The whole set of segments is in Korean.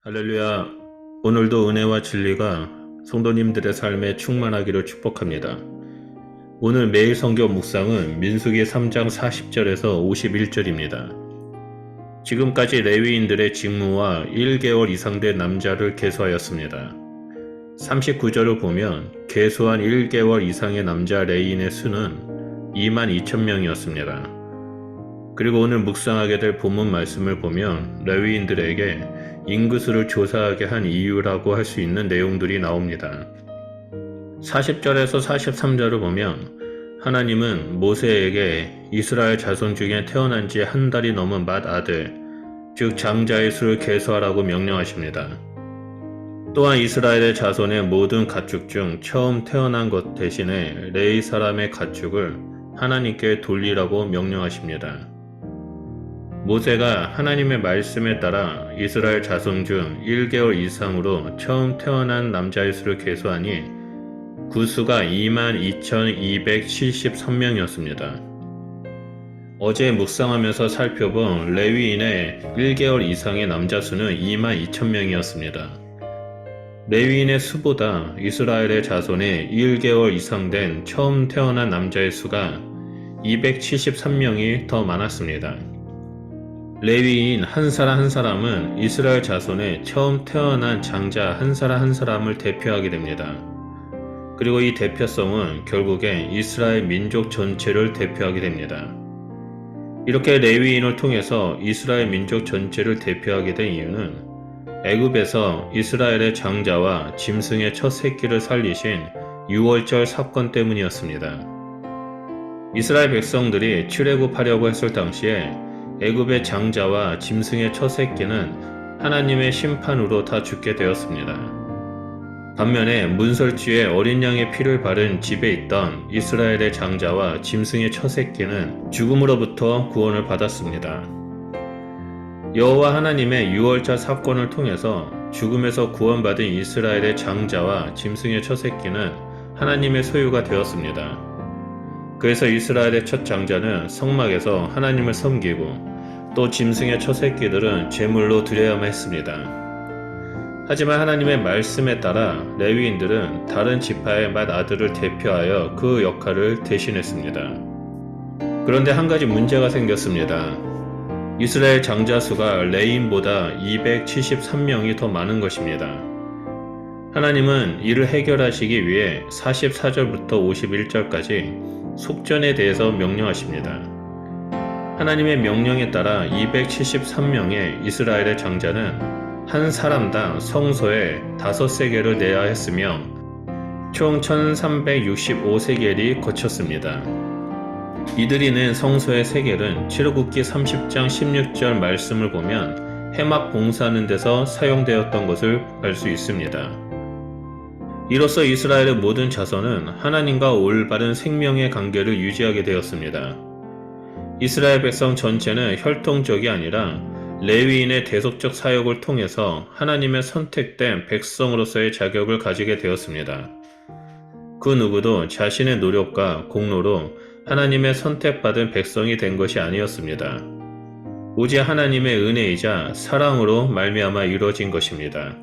할렐루야. 오늘도 은혜와 진리가 성도님들의 삶에 충만하기를 축복합니다. 오늘 매일 성경 묵상은 민수기 3장 40절에서 51절입니다. 지금까지 레위인들의 직무와 1개월 이상 된 남자를 계수하였습니다. 39절을 보면 계수한 1개월 이상의 남자 레위인의 수는 22,000명이었습니다. 그리고 오늘 묵상하게 될 본문 말씀을 보면 레위인들에게 인구수를 조사하게 한 이유라고 할 수 있는 내용들이 나옵니다. 40절에서 43절을 보면 하나님은 모세에게 이스라엘 자손 중에 태어난 지 한 달이 넘은 맏 아들, 즉 장자의 수를 계수하라고 명령하십니다. 또한 이스라엘의 자손의 모든 가축 중 처음 태어난 것 대신에 레위 사람의 가축을 하나님께 돌리라고 명령하십니다. 모세가 하나님의 말씀에 따라 이스라엘 자손 중 1개월 이상으로 처음 태어난 남자의 수를 계수하니 그 수가 22,273명이었습니다. 어제 묵상하면서 살펴본 레위인의 1개월 이상의 남자 수는 22,000명이었습니다. 레위인의 수보다 이스라엘의 자손의 1개월 이상 된 처음 태어난 남자의 수가 273명이 더 많았습니다. 레위인 한 사람 한 사람은 이스라엘 자손의 처음 태어난 장자 한 사람 한 사람을 대표하게 됩니다. 그리고 이 대표성은 결국엔 이스라엘 민족 전체를 대표하게 됩니다. 이렇게 레위인을 통해서 이스라엘 민족 전체를 대표하게 된 이유는 애굽에서 이스라엘의 장자와 짐승의 첫 새끼를 살리신 유월절 사건 때문이었습니다. 이스라엘 백성들이 출애굽하려고 했을 당시에 애굽의 장자와 짐승의 첫 새끼는 하나님의 심판으로 다 죽게 되었습니다. 반면에 문설주에 어린 양의 피를 바른 집에 있던 이스라엘의 장자와 짐승의 첫 새끼는 죽음으로부터 구원을 받았습니다. 여호와 하나님의 유월절 사건을 통해서 죽음에서 구원받은 이스라엘의 장자와 짐승의 첫 새끼는 하나님의 소유가 되었습니다. 그래서 이스라엘의 첫 장자는 성막에서 하나님을 섬기고 또 짐승의 첫 새끼들은 제물로 드려야만 했습니다. 하지만 하나님의 말씀에 따라 레위인들은 다른 지파의 맏 아들을 대표하여 그 역할을 대신했습니다. 그런데 한 가지 문제가 생겼습니다. 이스라엘 장자 수가 레위인보다 273명이 더 많은 것입니다. 하나님은 이를 해결하시기 위해 44절부터 51절까지 속전에 대해서 명령하십니다. 하나님의 명령에 따라 273명의 이스라엘의 장자는 한 사람당 성소에 5세겔을 내야 했으며 총 1365세겔이 거쳤습니다. 이들이 낸 성소의 세겔은 출애굽기 30장 16절 말씀을 보면 회막 봉사하는 데서 사용되었던 것을 알 수 있습니다. 이로써 이스라엘의 모든 자손은 하나님과 올바른 생명의 관계를 유지하게 되었습니다. 이스라엘 백성 전체는 혈통적이 아니라 레위인의 대속적 사역을 통해서 하나님의 선택된 백성으로서의 자격을 가지게 되었습니다. 그 누구도 자신의 노력과 공로로 하나님의 선택받은 백성이 된 것이 아니었습니다. 오직 하나님의 은혜이자 사랑으로 말미암아 이루어진 것입니다.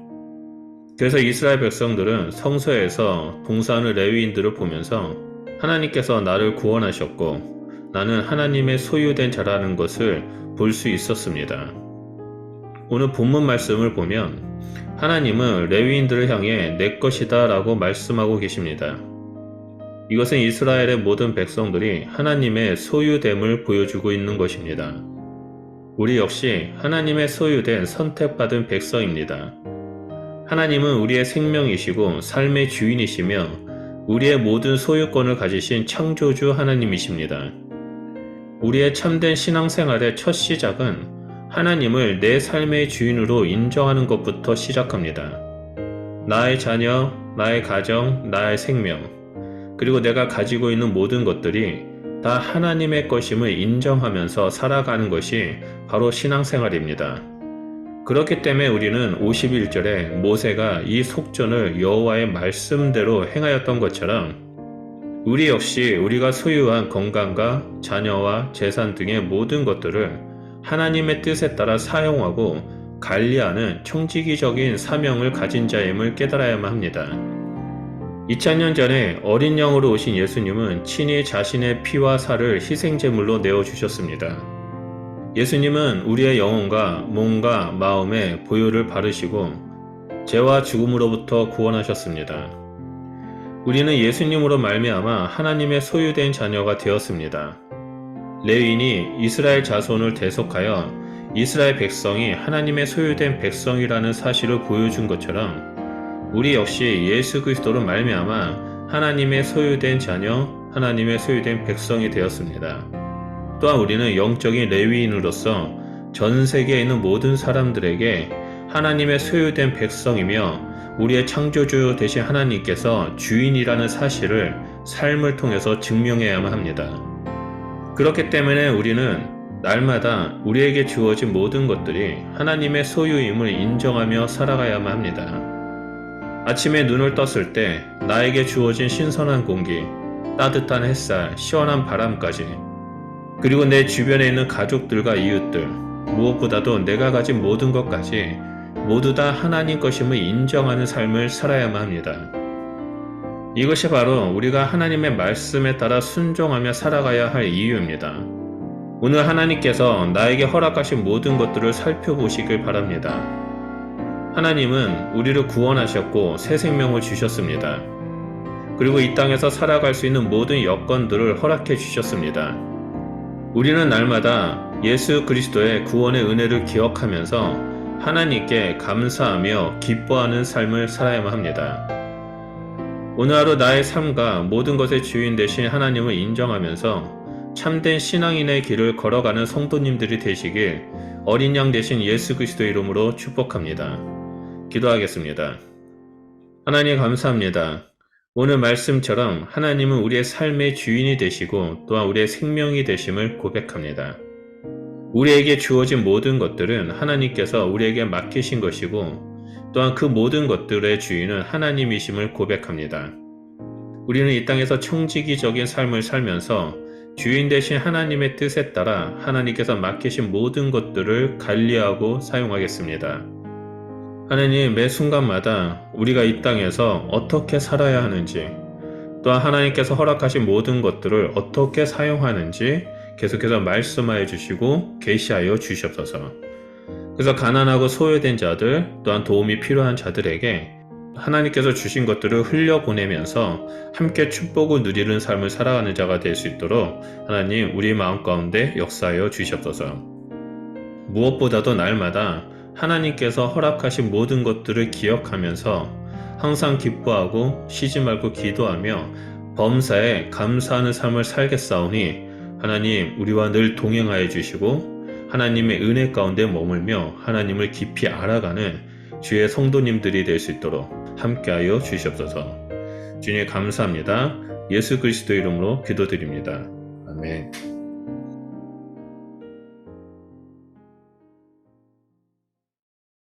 그래서 이스라엘 백성들은 성소에서 봉사하는 레위인들을 보면서 하나님께서 나를 구원하셨고 나는 하나님의 소유된 자라는 것을 볼 수 있었습니다. 오늘 본문 말씀을 보면 하나님은 레위인들을 향해 내 것이다 라고 말씀하고 계십니다. 이것은 이스라엘의 모든 백성들이 하나님의 소유됨을 보여주고 있는 것입니다. 우리 역시 하나님의 소유된 선택받은 백성입니다. 하나님은 우리의 생명이시고 삶의 주인이시며 우리의 모든 소유권을 가지신 창조주 하나님이십니다. 우리의 참된 신앙생활의 첫 시작은 하나님을 내 삶의 주인으로 인정하는 것부터 시작합니다. 나의 자녀, 나의 가정, 나의 생명, 그리고 내가 가지고 있는 모든 것들이 다 하나님의 것임을 인정하면서 살아가는 것이 바로 신앙생활입니다. 그렇기 때문에 우리는 51절에 모세가 이 속전을 여호와의 말씀대로 행하였던 것처럼 우리 역시 우리가 소유한 건강과 자녀와 재산 등의 모든 것들을 하나님의 뜻에 따라 사용하고 관리하는 청지기적인 사명을 가진 자임을 깨달아야만 합니다. 2000년 전에 어린 양으로 오신 예수님은 친히 자신의 피와 살을 희생제물로 내어주셨습니다. 예수님은 우리의 영혼과 몸과 마음에 보혈을 바르시고 죄와 죽음으로부터 구원하셨습니다. 우리는 예수님으로 말미암아 하나님의 소유된 자녀가 되었습니다. 레위인이 이스라엘 자손을 대속하여 이스라엘 백성이 하나님의 소유된 백성이라는 사실을 보여준 것처럼 우리 역시 예수 그리스도로 말미암아 하나님의 소유된 자녀, 하나님의 소유된 백성이 되었습니다. 또한 우리는 영적인 레위인으로서 전 세계에 있는 모든 사람들에게 하나님의 소유된 백성이며 우리의 창조주 되신 하나님께서 주인이라는 사실을 삶을 통해서 증명해야만 합니다. 그렇기 때문에 우리는 날마다 우리에게 주어진 모든 것들이 하나님의 소유임을 인정하며 살아가야만 합니다. 아침에 눈을 떴을 때 나에게 주어진 신선한 공기, 따뜻한 햇살, 시원한 바람까지, 그리고 내 주변에 있는 가족들과 이웃들, 무엇보다도 내가 가진 모든 것까지 모두 다 하나님 것임을 인정하는 삶을 살아야만 합니다. 이것이 바로 우리가 하나님의 말씀에 따라 순종하며 살아가야 할 이유입니다. 오늘 하나님께서 나에게 허락하신 모든 것들을 살펴보시길 바랍니다. 하나님은 우리를 구원하셨고 새 생명을 주셨습니다. 그리고 이 땅에서 살아갈 수 있는 모든 여건들을 허락해 주셨습니다. 우리는 날마다 예수 그리스도의 구원의 은혜를 기억하면서 하나님께 감사하며 기뻐하는 삶을 살아야만 합니다. 오늘 하루 나의 삶과 모든 것의 주인 되신 하나님을 인정하면서 참된 신앙인의 길을 걸어가는 성도님들이 되시길 어린 양 되신 예수 그리스도 이름으로 축복합니다. 기도하겠습니다. 하나님 감사합니다. 오늘 말씀처럼 하나님은 우리의 삶의 주인이 되시고 또한 우리의 생명이 되심을 고백합니다. 우리에게 주어진 모든 것들은 하나님께서 우리에게 맡기신 것이고 또한 그 모든 것들의 주인은 하나님이심을 고백합니다. 우리는 이 땅에서 청지기적인 삶을 살면서 주인 되신 하나님의 뜻에 따라 하나님께서 맡기신 모든 것들을 관리하고 사용하겠습니다. 하나님, 매 순간마다 우리가 이 땅에서 어떻게 살아야 하는지, 또한 하나님께서 허락하신 모든 것들을 어떻게 사용하는지 계속해서 말씀하여 주시고 계시하여 주시옵소서. 그래서 가난하고 소외된 자들, 또한 도움이 필요한 자들에게 하나님께서 주신 것들을 흘려보내면서 함께 축복을 누리는 삶을 살아가는 자가 될 수 있도록 하나님 우리 마음 가운데 역사하여 주시옵소서. 무엇보다도 날마다 하나님께서 허락하신 모든 것들을 기억하면서 항상 기뻐하고 쉬지 말고 기도하며 범사에 감사하는 삶을 살겠사오니 하나님 우리와 늘 동행하여 주시고 하나님의 은혜 가운데 머물며 하나님을 깊이 알아가는 주의 성도님들이 될 수 있도록 함께하여 주시옵소서. 주님 감사합니다. 예수 그리스도 이름으로 기도드립니다. 아멘.